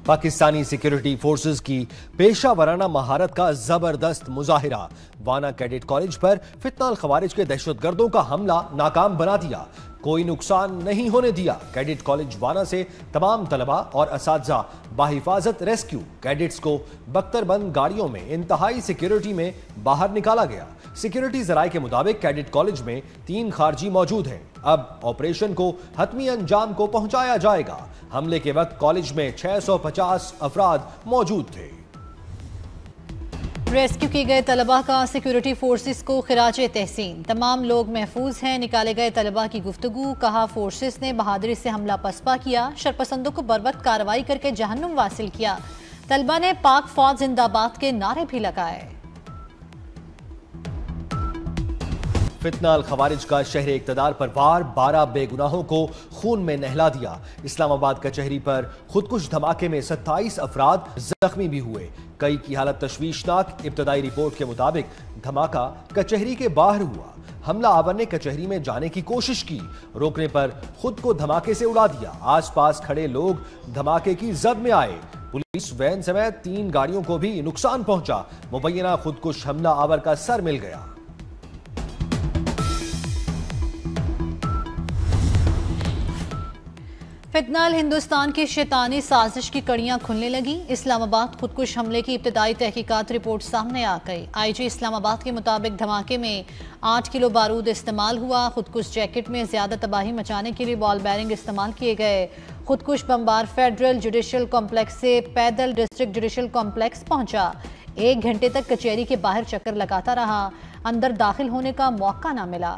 Pakistani security forces की पेशा वराना महारत का जबरदस्त मुजाहिरा। वाना कैडेट कॉलेज पर फितनाल खवारिज के दहशतगर्दों का हमला नाकाम बना दिया, कोई नुकसान नहीं होने दिया। कैडेट कॉलेज वाना से तमाम तलबा और असातिज़ा बाहिफाजत रेस्क्यू। कैडेट्स को बख्तरबंद गाड़ियों में इंतहाई सिक्योरिटी में बाहर निकाला गया। सिक्योरिटी जराये के मुताबिक कैडेट कॉलेज में 3 खारजी मौजूद हैं। अब ऑपरेशन को हतमी अंजाम को पहुंचाया जाएगा। हमले के वक्त कॉलेज में 650 अफराद मौजूद थे। रेस्क्यू किए गए तलबा का सिक्योरिटी फोर्सेस को खिराजे तहसीन। तमाम लोग महफूज हैं। निकाले गए तलबा की गुफ्तगू। कहा फोर्सेस ने बहादुरी से हमला पसपा किया, शरपसंदों को बरवक्त कार्रवाई करके जहन्नुम वासिल किया। तलबा ने पाक फौज जिंदाबाद के नारे भी लगाए। फितनाल खवारिज का शहर इक़्तिदार पर वार, 12 बेगुनाहों को खून में नहला दिया। इस्लामाबाद कचहरी पर खुदकुश धमाके में 27 अफराद जख्मी भी हुए, कई की हालत तशवीशनाक। इब्तदाई रिपोर्ट के मुताबिक धमाका कचहरी के बाहर हुआ। हमला आवर ने कचहरी में जाने की कोशिश की, रोकने पर खुद को धमाके से उड़ा दिया। आसपास खड़े लोग धमाके की जद में आए। पुलिस वैन समेत 3 गाड़ियों को भी नुकसान पहुंचा। मुबैना खुदकुश हमला आवर का सर मिल गया। फितनाल हिंदुस्तान की शैतानी साजिश की कड़ियां खुलने लगी। इस्लामाबाद खुदकुश हमले की इब्तदाई तहकीकात रिपोर्ट सामने आ गई। IG इस्लामाबाद के मुताबिक धमाके में 8 किलो बारूद इस्तेमाल हुआ। खुदकुश जैकेट में ज्यादा तबाही मचाने के लिए बॉल बैरिंग इस्तेमाल किए गए। खुदकुश बमबार फेडरल जुडिशल कॉम्प्लेक्स से पैदल डिस्ट्रिक्ट जुडिशल कॉम्प्लेक्स पहुंचा। 1 घंटे तक कचहरी के बाहर चक्कर लगाता रहा, अंदर दाखिल होने का मौका न मिला।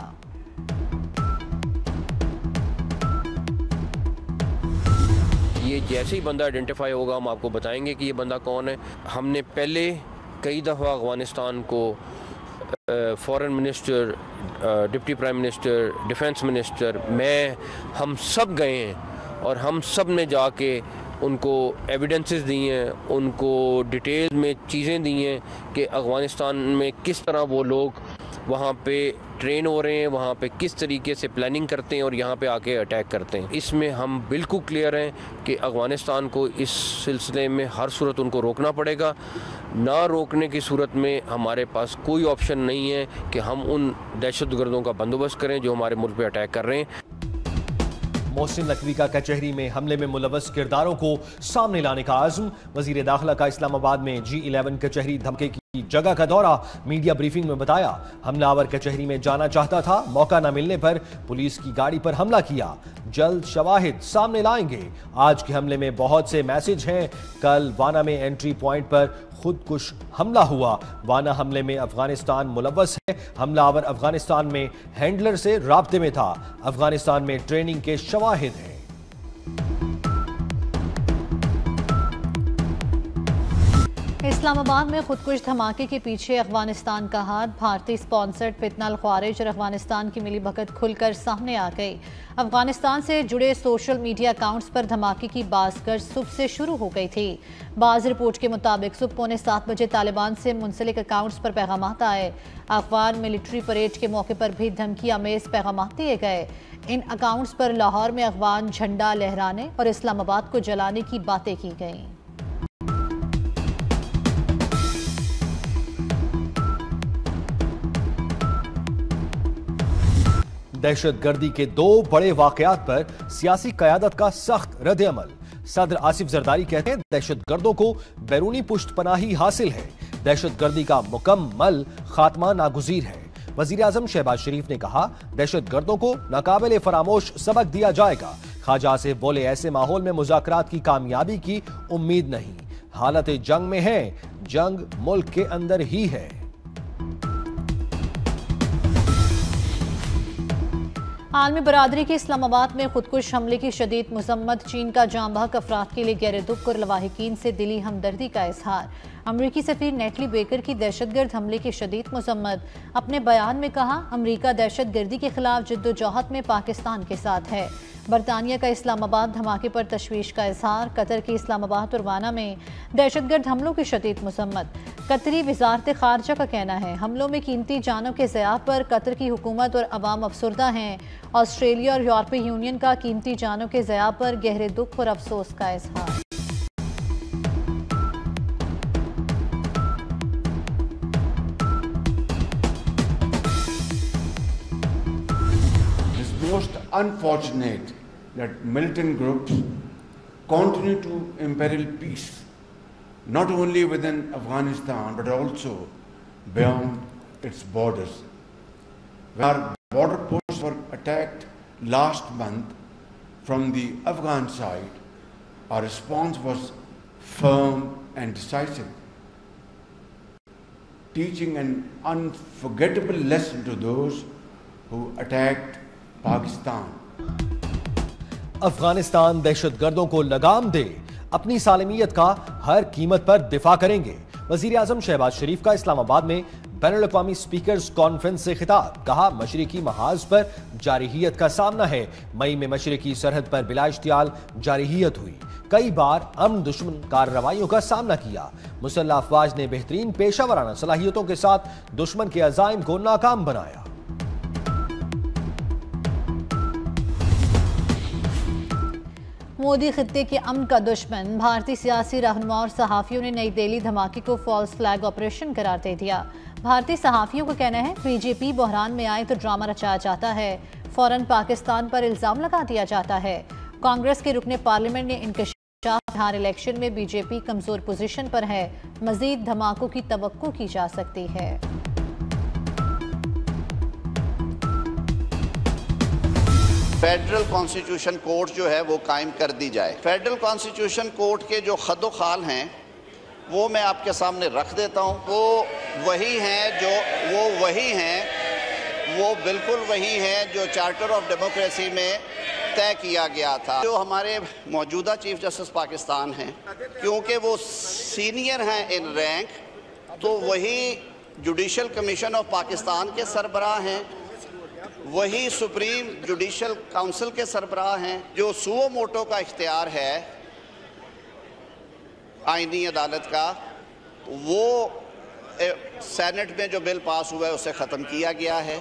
ये जैसे ही बंदा आइडेंटिफाई होगा हम आपको बताएंगे कि ये बंदा कौन है। हमने पहले कई दफ़ा अफ़गानिस्तान को foreign minister, deputy prime minister, defence minister, हम सब गए हैं और हम सब ने जाके उनको एविडेंसेस दी हैं, उनको डिटेल में चीज़ें दी हैं कि अफ़गानिस्तान में किस तरह वो लोग वहाँ पे ट्रेन हो रहे हैं, वहाँ पे किस तरीके से प्लानिंग करते हैं और यहाँ पे आके अटैक करते हैं। इसमें हम बिल्कुल क्लियर हैं कि अफ़गानिस्तान को इस सिलसिले में हर सूरत उनको रोकना पड़ेगा। ना रोकने की सूरत में हमारे पास कोई ऑप्शन नहीं है कि हम उन दहशतगर्दों का बंदोबस्त करें जो हमारे मुल्क पे अटैक कर रहे हैं। मोहसिन नकवी का कचहरी में हमले में मुलव्वस किरदारों को सामने लाने का आज़म। वज़ीर दाखिला का इस्लामाबाद में G11 कचहरी धमके की जगह का दौरा। मीडिया ब्रीफिंग में बताया, हमलावर कचहरी में जाना चाहता था, मौका न मिलने पर पुलिस की गाड़ी पर हमला किया। जल्द शवाहिद सामने लाएंगे। आज के हमले में बहुत से मैसेज हैं। कल वाना में एंट्री पॉइंट पर खुदकुश हमला हुआ। वाना हमले में अफगानिस्तान मुलव्वस है। हमलावर अफगानिस्तान में हैंडलर से राब्ते में था। अफगानिस्तान में ट्रेनिंग के शवाहिद हैं। इस्लामाबाद में खुदकुश धमाके के पीछे अफगानिस्तान का हाथ। भारतीय स्पॉन्सर्ड फितनाल ख्वारिज और अफगानिस्तान की मिली भगत खुलकर सामने आ गई। अफगानिस्तान से जुड़े सोशल मीडिया अकाउंट्स पर धमाके की बाज़गश सुबह से शुरू हो गई थी। बाज़ रिपोर्ट के मुताबिक सुबह 6:45 बजे तालिबान से मुंसलिक अकाउंट्स पर पैगामात आए। अफगान मिलिट्री परेड के मौके पर भी धमकी आमेज पैगामात दिए गए। इन अकाउंट्स पर लाहौर में अफगान झंडा लहराने और इस्लामाबाद को जलाने की बातें की गईं। दहशतगर्दी के 2 बड़े वाकयात पर सियासी क़यादत का सख्त रद्द-ए-अमल। सदर आसिफ जरदारी कहते हैं, दहशतगर्दों को बैरूनी पुष्टपनाही हासिल है। दहशतगर्दी का मुकम्मल खात्मा नागुज़ीर है। वज़ीर आज़म शहबाज शरीफ ने कहा, दहशतगर्दों को नाकाबिले फरामोश सबक दिया जाएगा। ख्वाजा आसिफ बोले, ऐसे माहौल में मुज़ाकरात की कामयाबी की उम्मीद नहीं। हालत जंग में है, जंग मुल्क के अंदर ही है। आलमी बरादरी की इस्लामाबाद में खुदकुश हमले की शदीद मजम्मत। चीन का जाँ बहक अफराद के लिए गहरे दुख और लवाहिकीन से दिली हमदर्दी का इजहार। अमरीकी सफीर नेटली बेकर की दहशतगर्द हमले की शदीद मजम्मत। अपने बयान में कहा, अमरीका दहशतगर्दी के खिलाफ जद्दोजहद में पाकिस्तान के साथ है। बरतानिया का इस्लामाबाद धमाके पर तशवीश का इजहार। कतर की इस्लामाबाद और वाना में दहशतगर्द हमलों की शदीद मजम्मत। कतरी वजारत खारजा का कहना है, हमलों में कीमती जानों के ज़याफ़ पर कतर की हुकूमत और अवाम अफसरदा हैं। ऑस्ट्रेलिया और यूरोपीय यूनियन का कीमती जानों के ज़याफ़ पर गहरे दुख और अफसोस का इजहार। unfortunate that militant groups continue to imperil peace, not only within Afghanistan but also beyond its borders. When our border posts were attacked last month from the Afghan side, our response was firm and decisive, teaching an unforgettable lesson to those who attacked Pakistan. Afghanistan दहशतगर्दों को लगाम दे, अपनी सालमियत का हर कीमत पर दिफा करेंगे। वजीर आजम शहबाज शरीफ का इस्लामाबाद में बैनुल-अक़वामी स्पीकर्स कॉन्फ्रेंस से खिताब, कहा मशरिकी महाज पर जारहियत का सामना है। मई में मशरिकी सरहद पर बिला इश्तियाल जारहियत हुई, कई बार अमन दुश्मन कार्रवाइयों का सामना किया। मुसल्लह अफवाज ने बेहतरीन पेशा वराना सलाहियतों के साथ दुश्मन के अज़ाइम को नाकाम बनाया। मोदी खित्ते के अमन का दुश्मन, भारतीय सियासी रहनुमा और सहाफियों ने नई दिल्ली धमाके को फॉल्स फ्लैग ऑपरेशन करार दे दिया। भारतीय सहाफियों का कहना है बीजेपी बहरान में आए तो ड्रामा रचाया जाता है, फौरन पाकिस्तान पर इल्जाम लगा दिया जाता है। कांग्रेस के रुकने पार्लियामेंट ने इंकशाफ, बिहार इलेक्शन में बीजेपी कमजोर पोजीशन पर है, मजीद धमाकों की तवक्को की जा सकती है। फेडरल कॉन्स्टिट्यूशन कोर्ट जो है वो कायम कर दी जाए। फेडरल कॉन्स्टिट्यूशन कोर्ट के जो खदो खाल हैं वो मैं आपके सामने रख देता हूँ। वो बिल्कुल वही हैं जो चार्टर ऑफ डेमोक्रेसी में तय किया गया था। जो हमारे मौजूदा चीफ जस्टिस पाकिस्तान हैं, क्योंकि वो सीनियर हैं इन रैंक, तो वही जुडिशल कमीशन ऑफ पाकिस्तान के सरबराह हैं, वही सुप्रीम जुडिशल काउंसिल के सरबराह हैं। जो सुओ मोटो का इख्तियार है आईनी अदालत का, वो सेनेट में जो बिल पास हुआ है उसे ख़त्म किया गया है।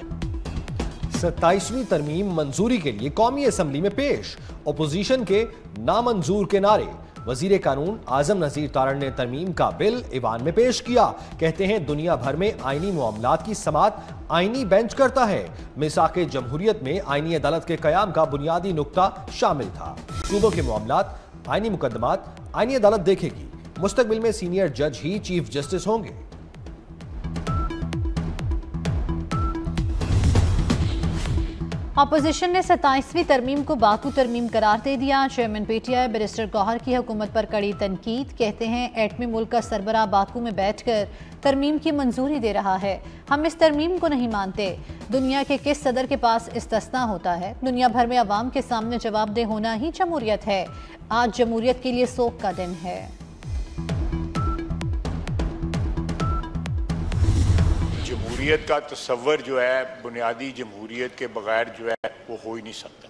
27वीं तरमीम मंजूरी के लिए कौमी असम्बली में पेश, अपोजिशन के नामंजूर के नारे। वजीर कानून आजम नजीर तारण ने तरमीम का बिल ईवान में पेश किया। कहते हैं दुनिया भर में आईनी मामलात की समाअत आईनी बेंच करता है। मिसाक़े जमहूरियत में आईनी अदालत के कयाम का बुनियादी नुक्ता शामिल था। सूबों के मामलात, आईनी मुकदमात आईनी अदालत देखेगी। मुस्तकबिल में सीनियर जज ही चीफ जस्टिस होंगे। अपोजिशन ने 27वीं तरमीम को बाकू तरमीम करार दे दिया। चेयरमैन पीटीआई बैरिस्टर गौहर की हुकूमत पर कड़ी तनकीद। कहते हैं एटमी मुल्क का सरबराह बाकू में बैठकर तरमीम की मंजूरी दे रहा है, हम इस तरमीम को नहीं मानते। दुनिया के किस सदर के पास इस्तिस्ना होता है? दुनिया भर में अवाम के सामने जवाबदेह होना ही जमहूरियत है। आज जमहूरियत के लिए सोग का दिन है। जमहूरियत का तस्वर जो है बुनियादी जमहूरियत के बगैर जो है वो हो ही नहीं सकता।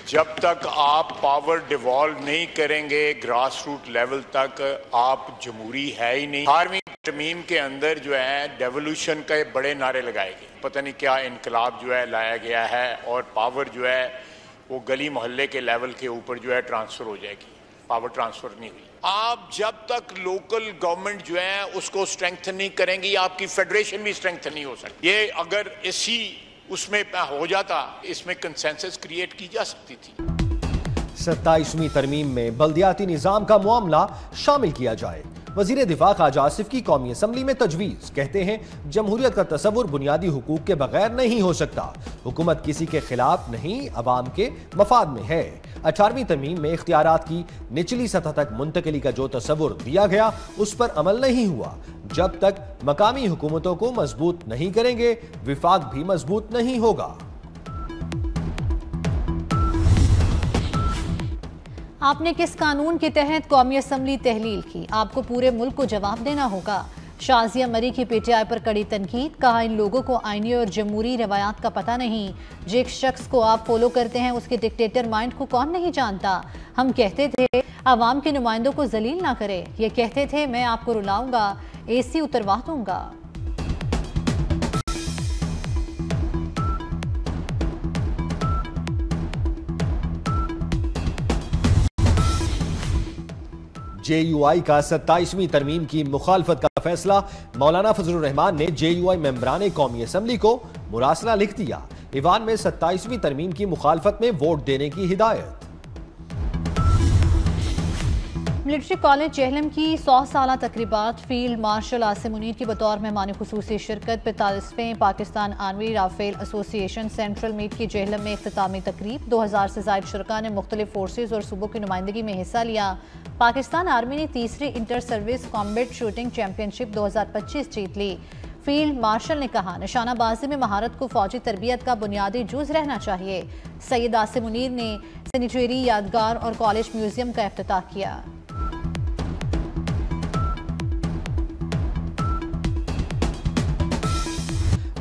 जब तक आप पावर डिवॉल्व नहीं करेंगे ग्रास रूट लेवल तक, आप जमहूरी है ही नहीं। 18वीं तरमीम के अंदर जो है डेवोल्यूशन के बड़े नारे लगाए गए, पता नहीं क्या इनकलाब जो है लाया गया है, और पावर जो है वो गली मोहल्ले के लेवल के ऊपर जो है ट्रांसफर हो जाएगी। पावर ट्रांसफर नहीं हुई। आप जब तक लोकल गवर्नमेंट जो है उसको स्ट्रेंथन नहीं करेंगी, आपकी फेडरेशन भी स्ट्रेंथन नहीं हो सकती। ये अगर इसी उसमें हो जाता, इसमें कंसेंसस क्रिएट की जा सकती थी। 27वीं तरमीम में बल्दियाती निज़ाम का मामला शामिल किया जाए। वजीर दिफा ख्वाजा आसिफ की कौमी असम्बली में तजवीज़। कहते हैं जमहूरियत का तसव्वुर बुनियादी हुकूक के बगैर नहीं हो सकता। हुकूमत किसी के खिलाफ नहीं, अवाम के मफाद में है। 18वीं तरमीम में इख्तियारात की निचली सतह तक मुंतकिली का जो तसव्वुर दिया गया उस पर अमल नहीं हुआ। जब तक मकामी हुकूमतों को मजबूत नहीं करेंगे, विफाक भी मजबूत नहीं होगा। आपने किस कानून के तहत कौमी असम्बली तहलील की? आपको पूरे मुल्क को जवाब देना होगा। शाजिया मरी की पीटीआई पर कड़ी तनकीद। कहा इन लोगों को आईनी और जमहूरी रवायात का पता नहीं। जिस शख्स को आप फॉलो करते हैं उसके डिक्टेटर माइंड को कौन नहीं जानता। हम कहते थे अवाम के नुमाइंदों को जलील ना करे। ये कहते थे मैं आपको रुलाऊंगा, एसी उतरवा दूंगा। JUI का 27वीं तरमीम की मुखालफत का फैसला। मौलाना फजलुर रहमान ने JUI मेंबरान कौमी असम्बली को मुरासला लिख दिया। ईवान में 27वीं तरमीम की मुखालफत में वोट देने की हिदायत। मिलिट्री कॉलेज जेहलम की 100 साला तकरीबात फील्ड मार्शल आसिम मुनीर की बतौर मेहमान खुसूसी शिरकत। 45वें Pakistan army rifle association central meet की जेहलम में इख्तितामी तकरीब। 2000 से ज़ायद शुरका ने मुख्तलिफ फोर्सेज और सूबों की नुमाइंदगी में हिस्सा लिया। पाकिस्तान आर्मी ने तीसरी inter service combat shooting championship 2025 जीत ली। फील्ड मार्शल ने कहा, निशानाबाजी में महारत को फौजी तरबियत का बुनियादी जुज रहना चाहिए। सैयद आसिम मुनीर ने सैनिटरी यादगार और कॉलेज म्यूजियम का इफ्तिताह किया।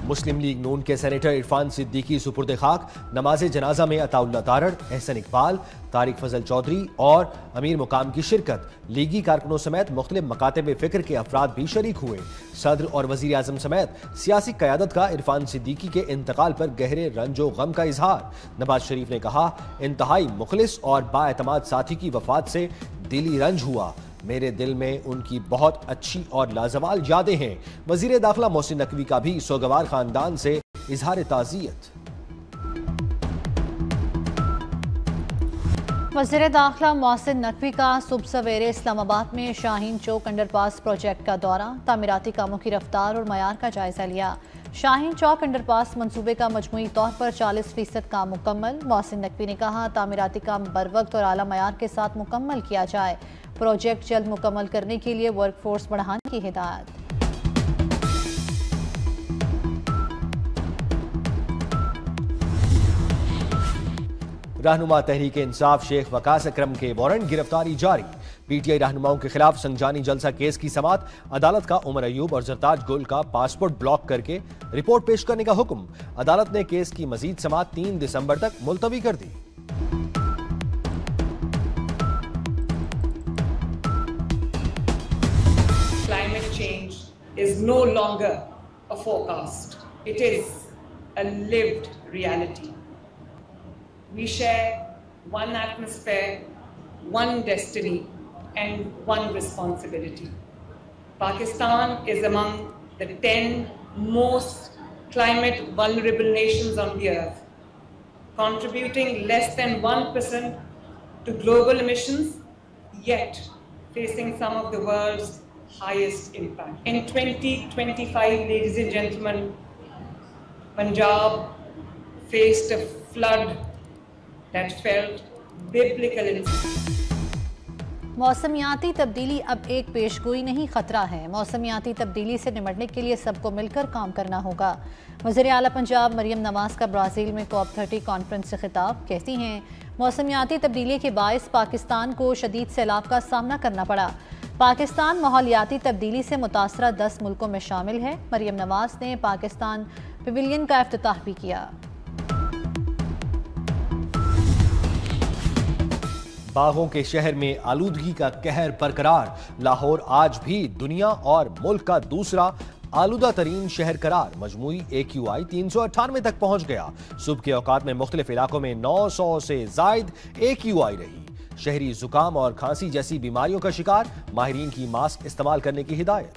मुस्लिम लीग नून के सेनेटर इरफान सिद्दीकी सुपुर्द खाक। नमाज जनाजा में अताउल्ला तारड़, एहसन इकबाल, तारिक फजल चौधरी और अमीर मुकाम की शिरकत। लीगी कारकुनों समेत मुख्तलिफ मकातब फिक्र के अफराद भी शरीक हुए। सदर और वजीर आजम समेत सियासी क़यादत का इरफान सिद्दीकी के इंतकाल पर गहरे रंजो गम का इजहार। नवाज शरीफ ने कहा, इंतहाई मुखलिस और बाएतमाद साथी की वफात से दिली रंज हुआ। मेरे दिल में उनकी बहुत अच्छी और लाजवाल यादें हैं। वजीर दाखिला मोहसिन नकवी का भी सोगवार खानदान से इजहार ताज़ियत। वज़ीर दाखिला मोहसिन नकवी का सुबह सवेरे इस्लामाबाद में शाहीन चौक अंडरपास प्रोजेक्ट का दौरा। तामीराती कामों की रफ्तार और मयार का जायजा लिया। शाहीन चौक अंडरपास मंसूबे का मजमूई तौर पर 40% काम मुकम्मल। मोहसिन नकवी ने कहा, तामीराती काम बरवक्त और आला मयार के साथ मुकम्मल किया जाए। प्रोजेक्ट जल्द मुकम्मल करने के लिए वर्कफोर्स बढ़ाने की हिदायत। रहनुमा तहरीक इंसाफ शेख वकास अकरम के वारंट गिरफ्तारी जारी। पीटीआई रहनुमाओं के खिलाफ संजानी जलसा केस की समात। अदालत का उमर अयूब और जरताज गुल का पासपोर्ट ब्लॉक करके रिपोर्ट पेश करने का हुक्म। अदालत ने केस की मजीद समात 3 दिसंबर तक मुलतवी कर दी। Climate change is no longer a forecast. It is a lived reality. We share one atmosphere, one destiny, and one responsibility. Pakistan is among the 10 most climate vulnerable nations on the earth, contributing less than 1% to global emissions, yet facing some of the world's highest impact. In 2025, ladies and gentlemen, Punjab faced a flood that felt biblical in मौसमियाती तब्दीली अब एक पेशगोई नहीं, खतरा है। मौसमियाती तब्दीली से निपटने के लिए सबको मिलकर काम करना होगा। वज़ीर आला पंजाब मरियम नवाज का ब्राज़ील में COP30 कॉन्फ्रेंस से खिताब। कहती हैं, मौसमियाती तब्दीली के बायस पाकिस्तान को शदीद सैलाब का सामना करना पड़ा। पाकिस्तान माहौलियाती तब्दीली से मुतासरा 10 मुल्कों में शामिल है। मरियम नवाज ने पाकिस्तान पवेलियन का इफ्तिताह भी किया। बागों के शहर में आलूदगी का कहर बरकरार। लाहौर आज भी दुनिया और मुल्क का दूसरा आलूदा तरीन शहर करार। मजमूई AQI 398 तक पहुंच गया। सुबह के औकात में मुख्तलिफ इलाकों में 900 से जायद AQI रही। शहरी जुकाम और खांसी जैसी बीमारियों का शिकार। माहिरीन की मास्क इस्तेमाल करने की हिदायत।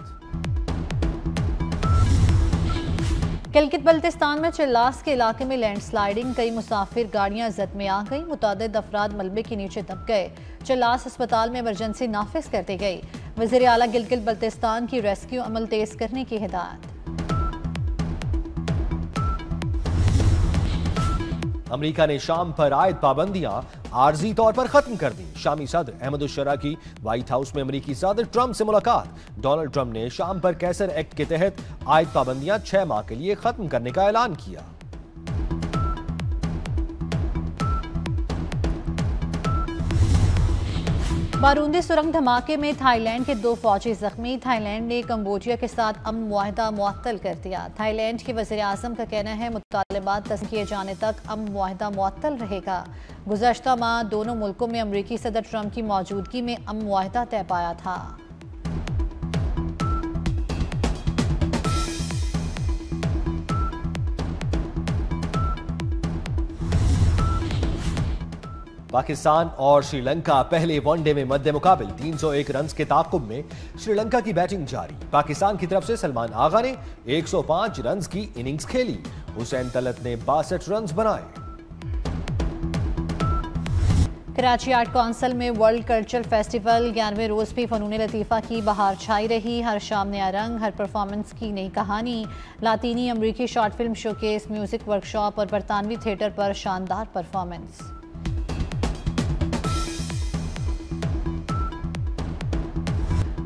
गिलगित बल्तिस्तान में चिल्लास के इलाके में लैंडस्लाइडिंग। कई मुसाफिर गाड़ियां जद में आ गई। मुतादिद अफराद मलबे के नीचे दब गए। चिल्लास अस्पताल में इमरजेंसी नाफिज कर दी गई। वज़ीर आला गिलगित बल्तिस्तान की रेस्क्यू अमल तेज करने की हिदायत। अमेरिका ने शाम पर आयद पाबंदियां आर्जी तौर पर खत्म कर दी। शामी सदर अहमदुश्शरा की व्हाइट हाउस में अमेरिकी सदर ट्रंप से मुलाकात। डोनाल्ड ट्रंप ने शाम पर कैसर एक्ट के तहत आयद पाबंदियां 6 माह के लिए खत्म करने का ऐलान किया। बारूदी सुरंग धमाके में थाईलैंड के 2 फौजी जख्मी। थाईलैंड ने कंबोडिया के साथ अमन मुआहदा मुअत्तल कर दिया। थाईलैंड के वज़ीर आज़म का कहना है, मुतालबात तस्लीम किए जाने तक अमन मुआहदा मुअत्तल रहेगा। गुज़श्ता माह दोनों मुल्कों में अमरीकी सदर ट्रंप की मौजूदगी में अमन मुआहदा तय पाया था। पाकिस्तान और श्रीलंका पहले वनडे में मध्य मुकाबिल 301 रन के ताक़ुब में श्रीलंका की बैटिंग जारी। पाकिस्तान की तरफ से सलमान आगा ने 105 रन की इनिंग्स खेली। हुसैन तलत ने 62 रन बनाए। कराची आर्ट काउंसिल में वर्ल्ड कल्चरल फेस्टिवल 11वें रोज भी फनून लतीफ़ा की बहार छाई रही। हर शाम नया रंग, हर परफॉर्मेंस की नई कहानी। लातीनी अमरीकी short film showcase, music workshop और बरतानवी थिएटर पर शानदार परफॉर्मेंस।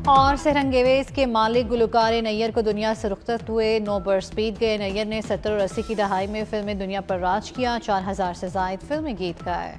और सेहरंगेवेज के मालिक गुलकार नैयर को दुनिया से रुखसत हुए। 9 बरस बीत गए। नैयर ने 70 और 80 की दहाई में फिल्मी दुनिया पर राज किया। 4000 से जायद फिल्मी गीत गाए।